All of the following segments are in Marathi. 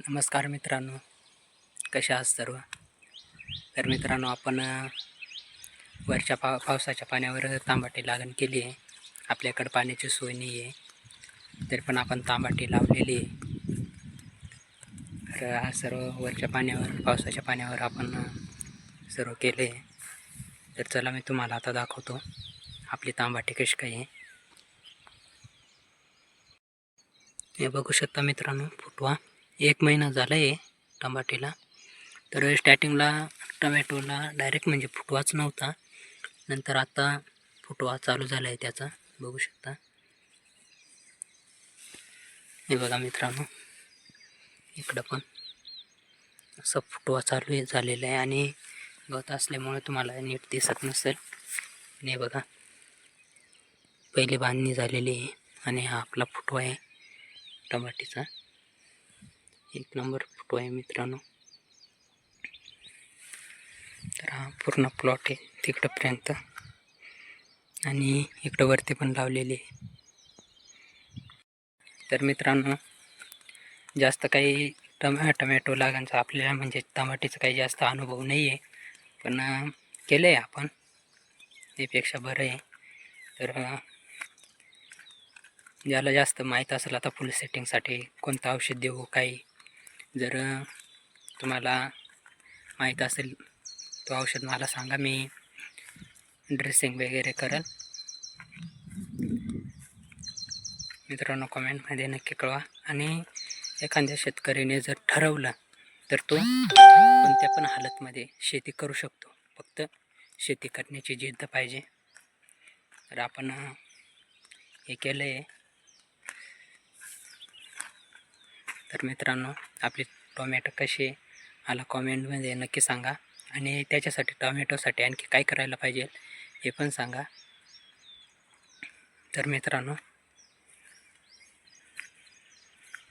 नमस्कार मित्रांनो, कशा आहात सर्व? तर मित्रांनो, आपण वरच्या पावसाच्या पाण्यावर तांबाटी लागण केली आहे. आपल्याकडं पाण्याची सोय नाही आहे, तरी पण आपण तांबाटी लावलेली आहे. तर हा सर्व वरच्या पाण्यावर, पावसाच्या पाण्यावर आपण सर्व केले आहे. तर चला मी तुम्हाला आता दाखवतो आपली तांबाटी कशी काय आहे. हे बघू शकता मित्रांनो, फुटवा 1 महिना झाला आहे टमाटीला. तर स्टार्टिंगला टमॅटोला डायरेक्ट म्हणजे फुटवाच नव्हता, नंतर आता फुटवा चालू झाला आहे त्याचा, बघू शकता. हे बघा मित्रांनो, इकडं पण असं फुटवा चालू आहे झालेला आहे आणि गवत असल्यामुळे तुम्हाला नीट दिसत नसेल. हे बघा, पहिली बांधणी झालेली आहे आणि हा आपला फुटवा आहे टमाटीचा. 1 नंबर फुटवा आहे मित्रांनो. तर हा पूर्ण प्लॉट आहे तिकडंपर्यंत आणि इकडं वरती पण लावलेली आहे. तर मित्रांनो, जास्त काही टमॅटो लागांचा आपल्याला म्हणजे टमाटीचा काही जास्त अनुभव नाही आहे, पण केलं आहे आपण, त्यापेक्षा बरं आहे. तर ज्याला जास्त माहीत असेल आता फुल सेटिंगसाठी कोणतं औषध देऊ, काही जर तुम्हाला माहीत असेल तो औषध मला सांगा, मी ड्रेसिंग वगैरे करेल. मित्रांनो, कमेंटमध्ये नक्की कळवा. आणि एखाद्या शेतकरीने जर ठरवलं तर तो कोणत्या पण हालतमध्ये शेती करू शकतो, फक्त शेती करण्याची जिद्द पाहिजे. तर आपण हे केलं आहे. तर मित्रांनो, आपली टोमॅटो कशी आहे मला कॉमेंटमध्ये नक्की सांगा आणि त्याच्यासाठी टोमॅटोसाठी आणखी काय करायला पाहिजे हे पण सांगा. तर मित्रांनो,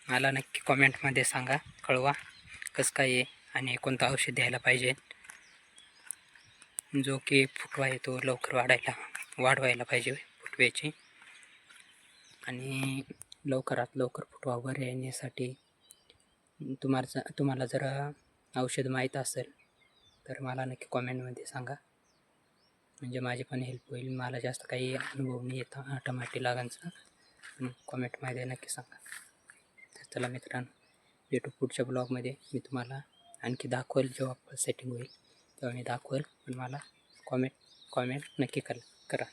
मला नक्की कॉमेंटमध्ये सांगा, कळवा कसं काय आहे आणि कोणतं औषध द्यायला पाहिजे, जो की फुटवा आहे तो लवकर वाढवायला पाहिजे फुटव्याची. आणि लवकरात लवकर फुटवा वर येण्यासाठी तुम्हाला जर औषध माहीत असेल तर मला नक्की कॉमेंटमध्ये सांगा, म्हणजे माझी पण हेल्प होईल. मला जास्त काही अनुभव नाही येत टमाटी लागांचा, कॉमेंटमध्ये नक्की सांगा. तर चला मित्रांनो, भेटू पुढच्या ब्लॉगमध्ये. मी तुम्हाला आणखी दाखवेल, जेव्हा सेटिंग होईल तेव्हा मी दाखवेल, पण मला कॉमेंट नक्की करा.